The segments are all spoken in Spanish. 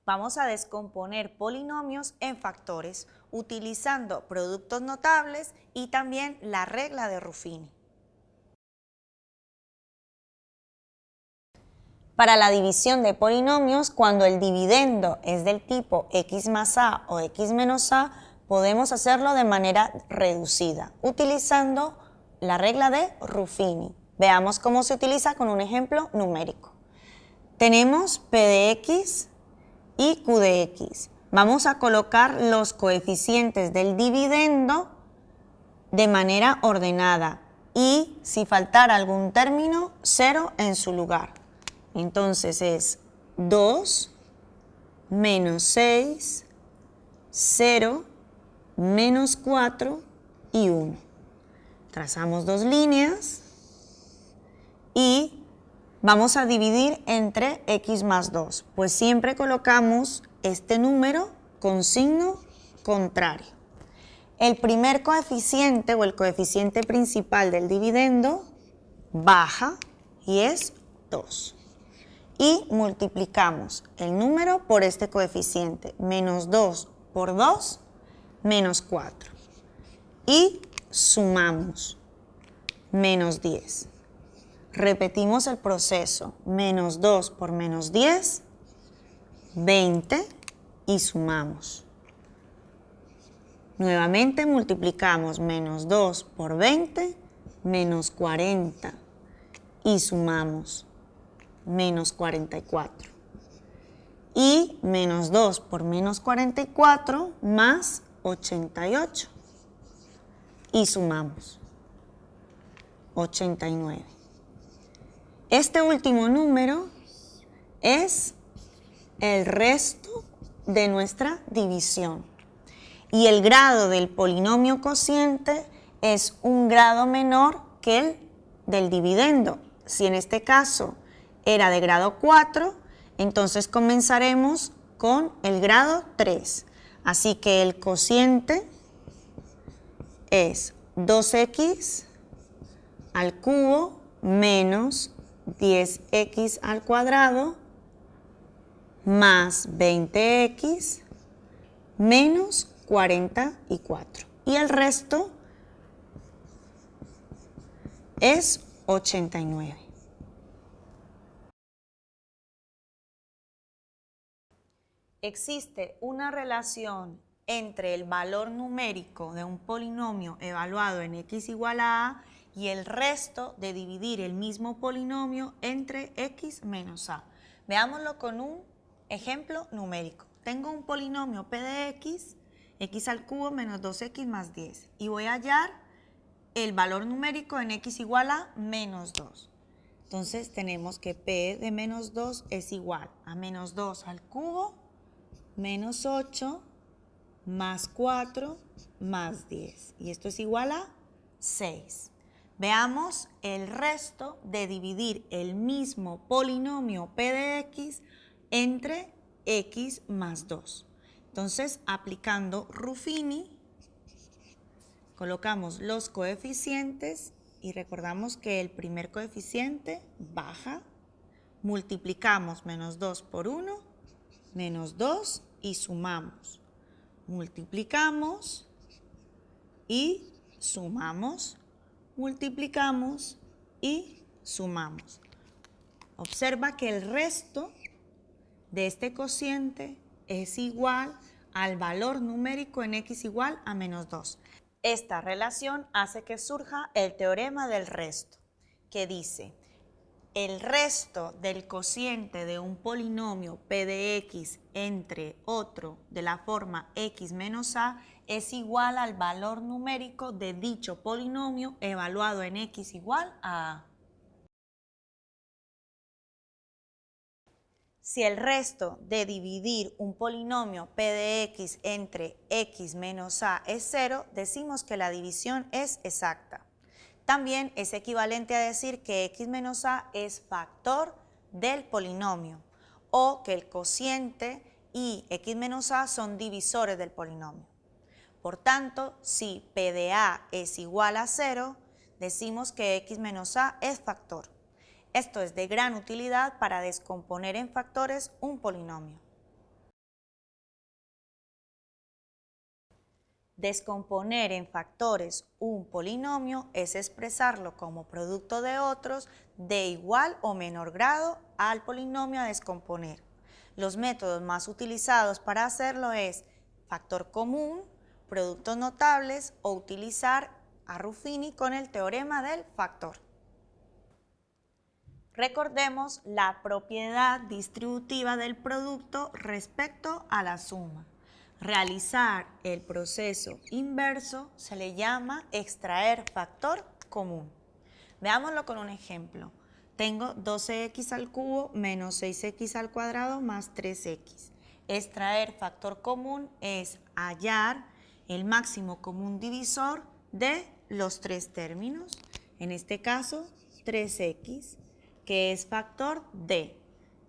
Vamos a descomponer polinomios en factores utilizando productos notables y también la regla de Ruffini. Para la división de polinomios, cuando el dividendo es del tipo x más a o x menos a, podemos hacerlo de manera reducida, utilizando la regla de Ruffini. Veamos cómo se utiliza con un ejemplo numérico. Tenemos p de x y q de x. Vamos a colocar los coeficientes del dividendo de manera ordenada y, si faltara algún término, 0 en su lugar. Entonces es 2 menos 6, 0, menos 4 y 1. Trazamos dos líneas y vamos a dividir entre x más 2, pues siempre colocamos este número con signo contrario. El primer coeficiente o el coeficiente principal del dividendo baja y es 2. Y multiplicamos el número por este coeficiente, menos 2 por 2, menos 4. Y sumamos, menos 10. Repetimos el proceso, menos 2 por menos 10, 20 y sumamos. Nuevamente multiplicamos menos 2 por 20, menos 40 y sumamos, menos 44. Y menos 2 por menos 44 más 88 y sumamos, 89. Este último número es el resto de nuestra división y el grado del polinomio cociente es un grado menor que el del dividendo. Si en este caso era de grado 4, entonces comenzaremos con el grado 3. Así que el cociente es 2x al cubo menos 10x al cuadrado más 20x menos 44. Y el resto es 89. Existe una relación entre el valor numérico de un polinomio evaluado en x igual a a y el resto de dividir el mismo polinomio entre x menos a. Veámoslo con un ejemplo numérico. Tengo un polinomio p de x, x al cubo menos 2x más 10, y voy a hallar el valor numérico en x igual a menos 2. Entonces tenemos que p de menos 2 es igual a menos 2 al cubo menos 8 más 4 más 10. Y esto es igual a 6. Veamos el resto de dividir el mismo polinomio p de x entre x más 2. Entonces, aplicando Ruffini, colocamos los coeficientes y recordamos que el primer coeficiente baja, multiplicamos menos 2 por 1, menos 2 y sumamos. Multiplicamos y sumamos, multiplicamos y sumamos. Observa que el resto de este cociente es igual al valor numérico en x igual a menos 2. Esta relación hace que surja el teorema del resto, que dice: el resto del cociente de un polinomio p de x entre otro de la forma x menos a es igual al valor numérico de dicho polinomio evaluado en x igual a a. Si el resto de dividir un polinomio p de x entre x menos a es 0, decimos que la división es exacta. También es equivalente a decir que x menos a es factor del polinomio o que el cociente y x menos a son divisores del polinomio. Por tanto, si p de a es igual a 0, decimos que x menos a es factor. Esto es de gran utilidad para descomponer en factores un polinomio. Descomponer en factores un polinomio es expresarlo como producto de otros de igual o menor grado al polinomio a descomponer. Los métodos más utilizados para hacerlo es factor común, productos notables o utilizar a Ruffini con el teorema del factor. Recordemos la propiedad distributiva del producto respecto a la suma. Realizar el proceso inverso se le llama extraer factor común. Veámoslo con un ejemplo. Tengo 12x al cubo menos 6x al cuadrado más 3x. Extraer factor común es hallar el máximo común divisor de los tres términos. En este caso, 3x, que es factor de.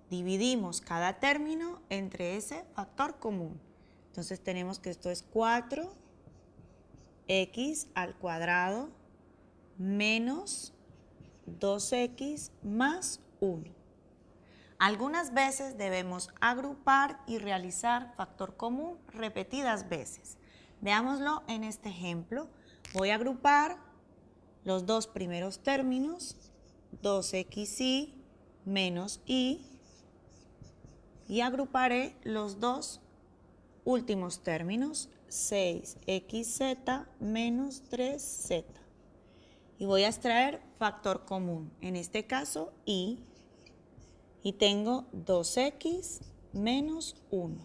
Dividimos cada término entre ese factor común. Entonces tenemos que esto es 4x al cuadrado menos 2x más 1. Algunas veces debemos agrupar y realizar factor común repetidas veces. Veámoslo en este ejemplo. Voy a agrupar los dos primeros términos, 2xy menos y agruparé los dos últimos términos, 6xz menos 3z. Y voy a extraer factor común, en este caso y tengo 2x menos 1.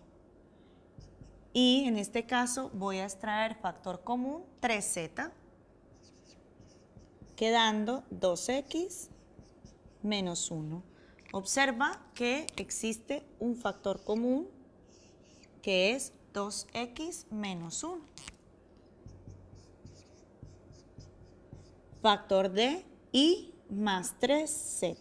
Y en este caso voy a extraer factor común 3z, quedando 2x menos 1. Observa que existe un factor común que es 2x menos 1. Factor de y más 3z.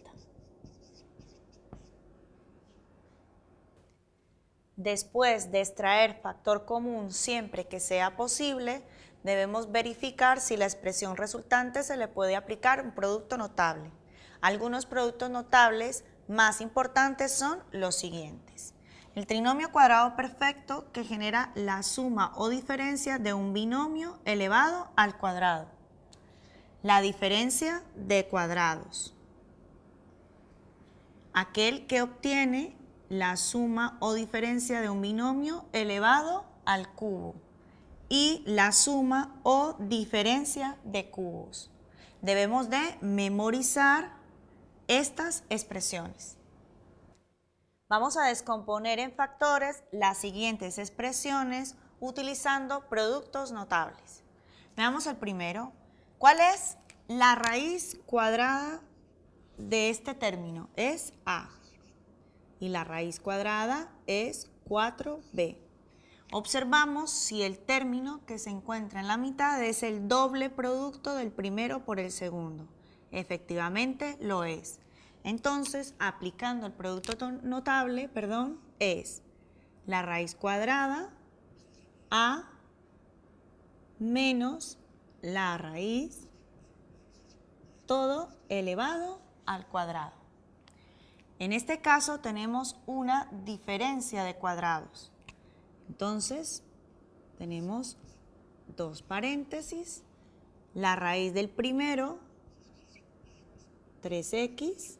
Después de extraer factor común siempre que sea posible, debemos verificar si la expresión resultante se le puede aplicar un producto notable. Algunos productos notables más importantes son los siguientes. El trinomio cuadrado perfecto, que genera la suma o diferencia de un binomio elevado al cuadrado. La diferencia de cuadrados. Aquel que obtiene la suma o diferencia de un binomio elevado al cubo. Y la suma o diferencia de cubos. Debemos de memorizar estas expresiones. Vamos a descomponer en factores las siguientes expresiones utilizando productos notables. Veamos el primero. ¿Cuál es la raíz cuadrada de este término? Es a. Y la raíz cuadrada es 4b. Observamos si el término que se encuentra en la mitad es el doble producto del primero por el segundo. Efectivamente lo es. Entonces, aplicando el producto notable, es la raíz cuadrada a menos la raíz todo elevado al cuadrado. En este caso tenemos una diferencia de cuadrados. Entonces, tenemos dos paréntesis, la raíz del primero, 3x,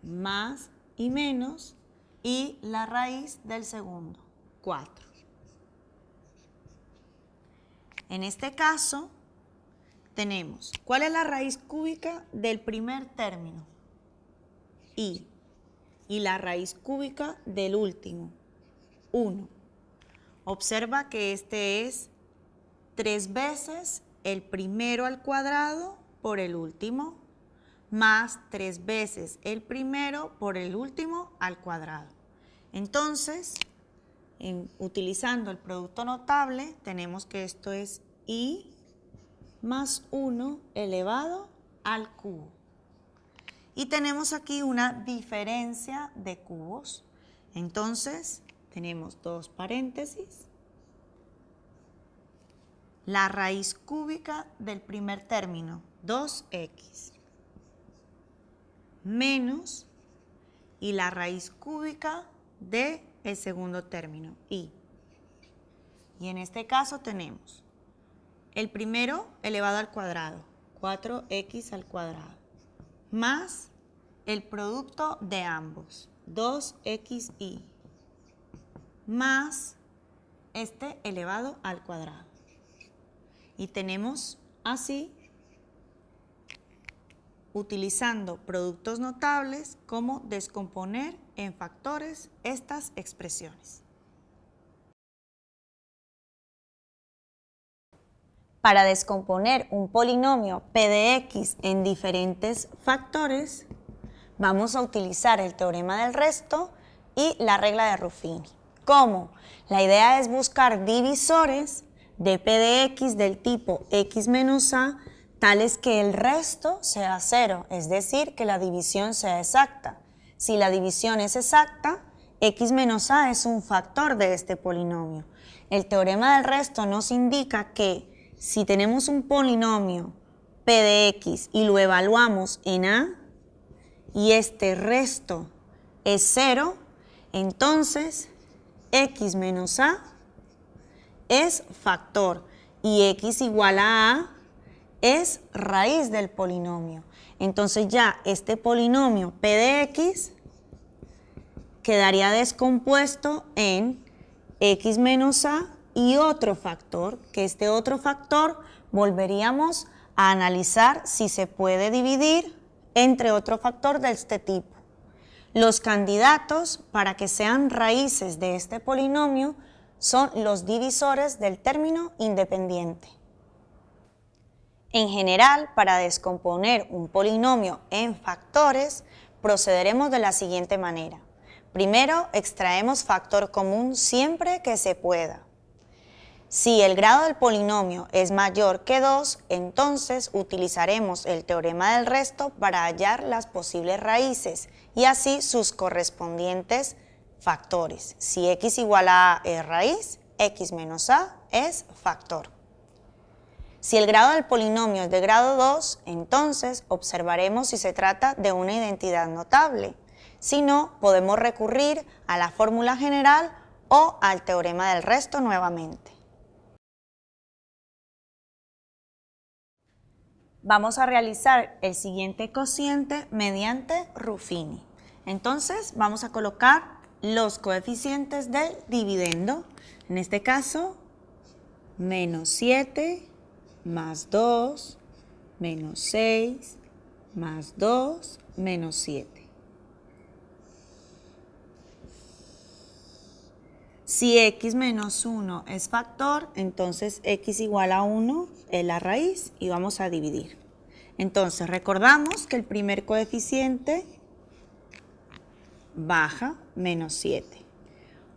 más y menos, y la raíz del segundo, 4. En este caso, tenemos, ¿cuál es la raíz cúbica del primer término? Y la raíz cúbica del último, 1. Observa que este es 3 veces el primero al cuadrado por el último, más 3 veces el primero por el último al cuadrado. Entonces, utilizando el producto notable, tenemos que esto es y más 1 elevado al cubo. Y tenemos aquí una diferencia de cubos. Entonces, tenemos dos paréntesis. La raíz cúbica del primer término, 2x, menos, y la raíz cúbica del segundo término, y. Y en este caso tenemos el primero elevado al cuadrado, 4x al cuadrado, más el producto de ambos, 2xy, más este elevado al cuadrado. Y tenemos así, utilizando productos notables, cómo descomponer en factores estas expresiones. Para descomponer un polinomio p de x en diferentes factores, vamos a utilizar el teorema del resto y la regla de Ruffini. ¿Cómo? La idea es buscar divisores de p de x del tipo x menos a, tales que el resto sea 0, es decir, que la división sea exacta. Si la división es exacta, x menos a es un factor de este polinomio. El teorema del resto nos indica que si tenemos un polinomio p de x y lo evaluamos en a, y este resto es 0, entonces x menos a es factor y x igual a es raíz del polinomio. Entonces ya este polinomio p de x quedaría descompuesto en x menos a y otro factor, que este otro factor volveríamos a analizar si se puede dividir entre otro factor de este tipo. Los candidatos para que sean raíces de este polinomio son los divisores del término independiente. En general, para descomponer un polinomio en factores, procederemos de la siguiente manera. Primero, extraemos factor común siempre que se pueda. Si el grado del polinomio es mayor que 2, entonces utilizaremos el teorema del resto para hallar las posibles raíces y así sus correspondientes factores. Si x igual a a es raíz, x menos a es factor. Si el grado del polinomio es de grado 2, entonces observaremos si se trata de una identidad notable. Si no, podemos recurrir a la fórmula general o al teorema del resto nuevamente. Vamos a realizar el siguiente cociente mediante Ruffini. Entonces vamos a colocar los coeficientes del dividendo. En este caso, menos 7 más 2, menos 6, más 2, menos 7. Si x menos 1 es factor, entonces x igual a 1 es la raíz y vamos a dividir. Entonces recordamos que el primer coeficiente baja menos 7.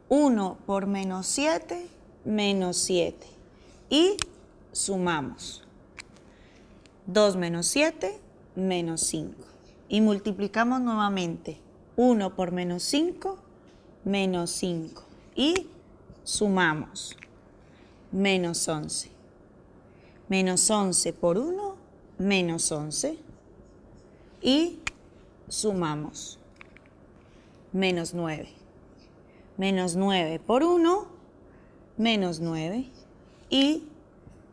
1 por menos 7, menos 7. Y sumamos. 2 menos 7, menos 5. Y multiplicamos nuevamente. 1 por menos 5, menos 5. Y sumamos. Menos 11. Menos 11 por 1, menos 11. Y sumamos. Menos 9. Menos 9 por 1, menos 9. Y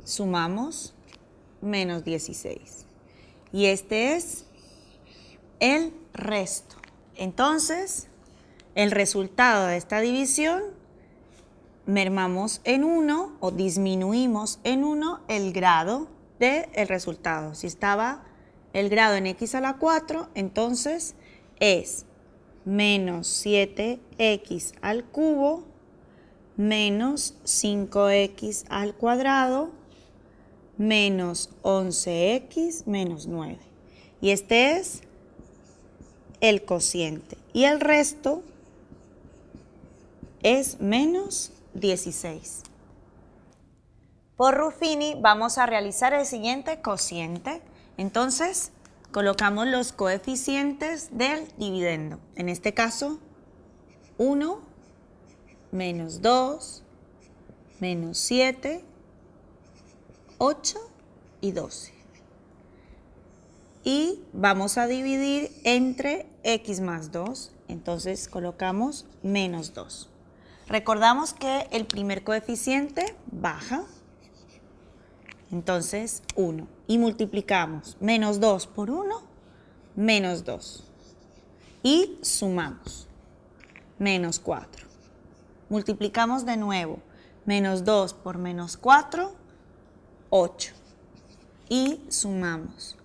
sumamos menos 16. Y este es el resto. Entonces, el resultado de esta división, mermamos en 1 o disminuimos en 1 el grado del resultado. Si estaba el grado en x a la 4, entonces es menos 7x al cubo menos 5x al cuadrado menos 11x menos 9. Y este es el cociente. Y el resto es menos 16. Por Ruffini vamos a realizar el siguiente cociente. Entonces, colocamos los coeficientes del dividendo. En este caso, 1, menos 2, menos 7, 8 y 12. Y vamos a dividir entre x más 2. Entonces colocamos menos 2. Recordamos que el primer coeficiente baja, entonces 1. Y multiplicamos menos 2 por 1, menos 2. Y sumamos, menos 4. Multiplicamos de nuevo, menos 2 por menos 4, 8. Y sumamos,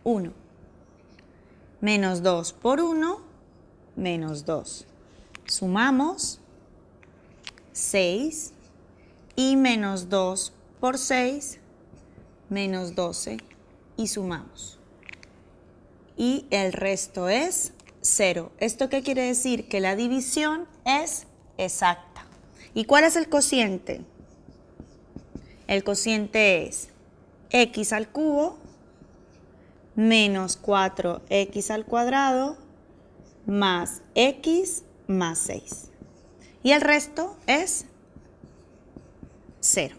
1. Menos 2 por 1, menos 2. Sumamos, 6. Y menos 2 por 6, menos 12. Y sumamos. Y el resto es 0. ¿Esto qué quiere decir? Que la división es exacta. ¿Y cuál es el cociente? El cociente es x al cubo menos 4x al cuadrado más x más 6. Y el resto es 0.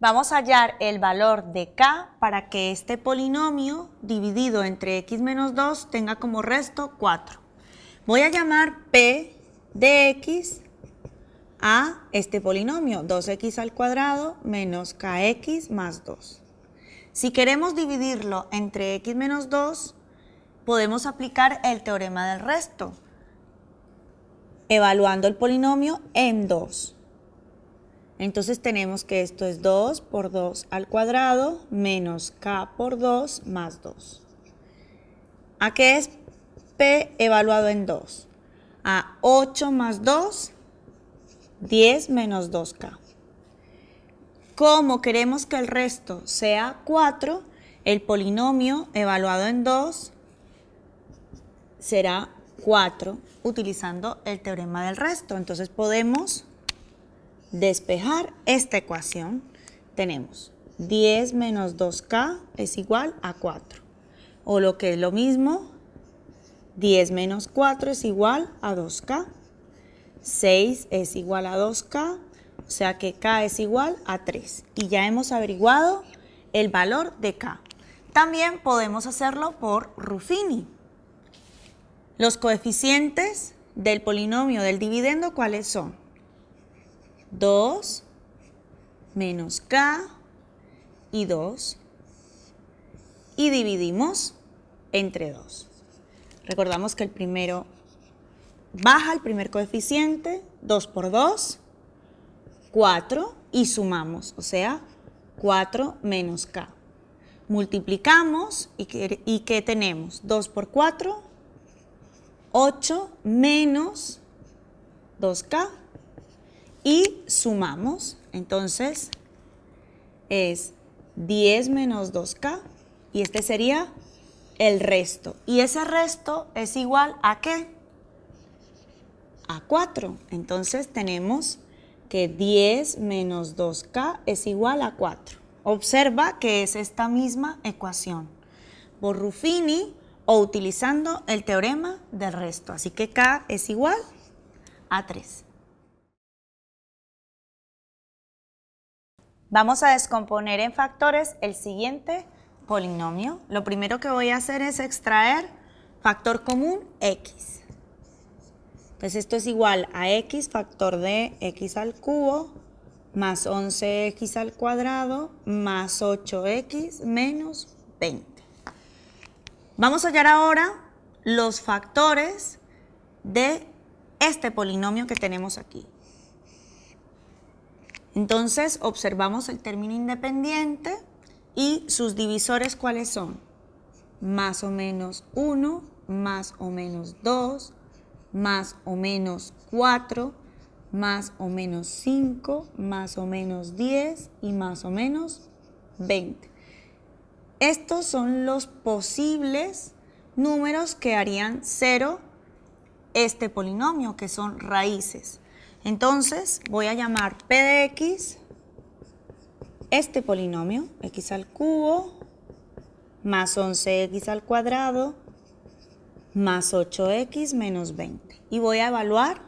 Vamos a hallar el valor de k para que este polinomio dividido entre x menos 2 tenga como resto 4. Voy a llamar p de x a este polinomio, 2x al cuadrado menos kx más 2. Si queremos dividirlo entre x menos 2, podemos aplicar el teorema del resto, evaluando el polinomio en 2. Entonces tenemos que esto es 2 por 2 al cuadrado menos k por 2 más 2. ¿A qué es p evaluado en 2? A 8 más 2, 10 menos 2k. Como queremos que el resto sea 4, el polinomio evaluado en 2 será 4 utilizando el teorema del resto. Entonces podemos despejar esta ecuación. Tenemos 10 menos 2k es igual a 4. O lo que es lo mismo, 10 menos 4 es igual a 2k. 6 es igual a 2k, o sea que k es igual a 3. Y ya hemos averiguado el valor de k. También podemos hacerlo por Ruffini. Los coeficientes del polinomio del dividendo, ¿cuáles son? 2 menos k y 2. Y dividimos entre 2. Recordamos que el primero baja el primer coeficiente, 2 por 2, 4, y sumamos, o sea, 4 menos k. Multiplicamos, ¿y qué tenemos? 2 por 4, 8 menos 2k, y sumamos, entonces es 10 menos 2k, y este sería el resto. Y ese resto es igual ¿a qué? A 4. Entonces tenemos que 10 menos 2k es igual a 4. Observa que es esta misma ecuación por Ruffini o utilizando el teorema del resto. Así que k es igual a 3. Vamos a descomponer en factores el siguiente polinomio. Lo primero que voy a hacer es extraer factor común x. Entonces esto es igual a x factor de x al cubo más 11x al cuadrado más 8x menos 20. Vamos a hallar ahora los factores de este polinomio que tenemos aquí. Entonces observamos el término independiente y sus divisores, ¿cuáles son? Más o menos 1, más o menos 2, más o menos 4, más o menos 5, más o menos 10 y más o menos 20. Estos son los posibles números que harían 0 este polinomio, que son raíces. Entonces voy a llamar p de x este polinomio, x al cubo más 11x al cuadrado más 8x menos 20. Y voy a evaluar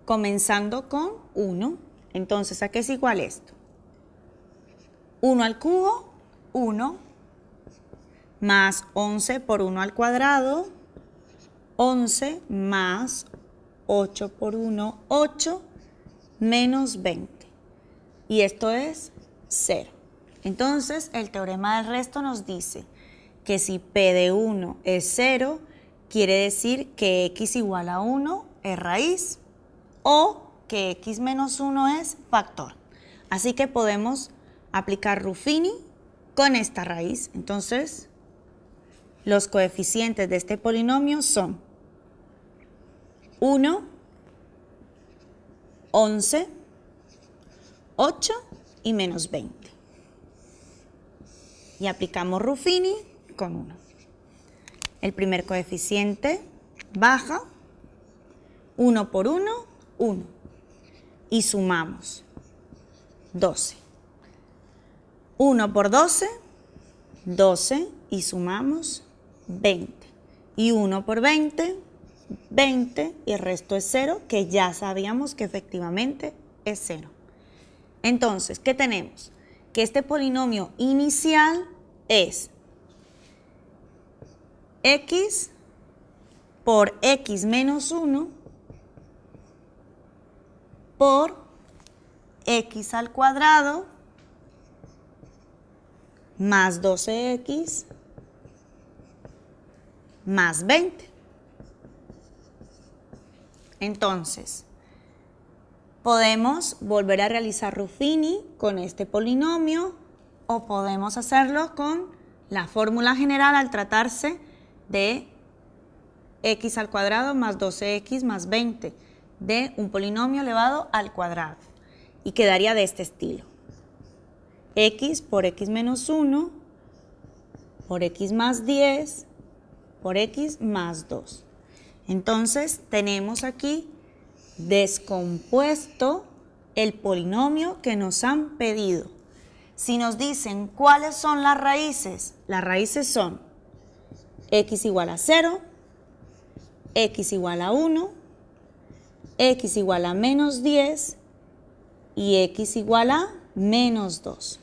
comenzando con 1. Entonces, ¿a qué es igual esto? 1 al cubo, 1, más 11 por 1 al cuadrado, 11 más 8 por 1, 8, menos 20. Y esto es 0. Entonces, el teorema del resto nos dice que si P de 1 es 0, quiere decir que x igual a 1 es raíz o que x menos 1 es factor. Así que podemos aplicar Ruffini con esta raíz. Entonces, los coeficientes de este polinomio son 1, 11, 8 y menos 20. Y aplicamos Ruffini con 1. El primer coeficiente baja, 1 por 1, 1. Y sumamos 12. 1 por 12, 12. Y sumamos 20. Y 1 por 20, 20. Y el resto es 0, que ya sabíamos que efectivamente es 0. Entonces, ¿qué tenemos? Que este polinomio inicial es x por x menos 1 por x al cuadrado más 12x más 20. Entonces, podemos volver a realizar Ruffini con este polinomio o podemos hacerlo con la fórmula general al tratarse de x al cuadrado más 12x más 20 de un polinomio elevado al cuadrado. Y quedaría de este estilo. X por x menos 1 por x más 10 por x más 2. Entonces tenemos aquí descompuesto el polinomio que nos han pedido. Si nos dicen cuáles son las raíces son x igual a 0, x igual a 1, x igual a menos 10 y x igual a menos 2.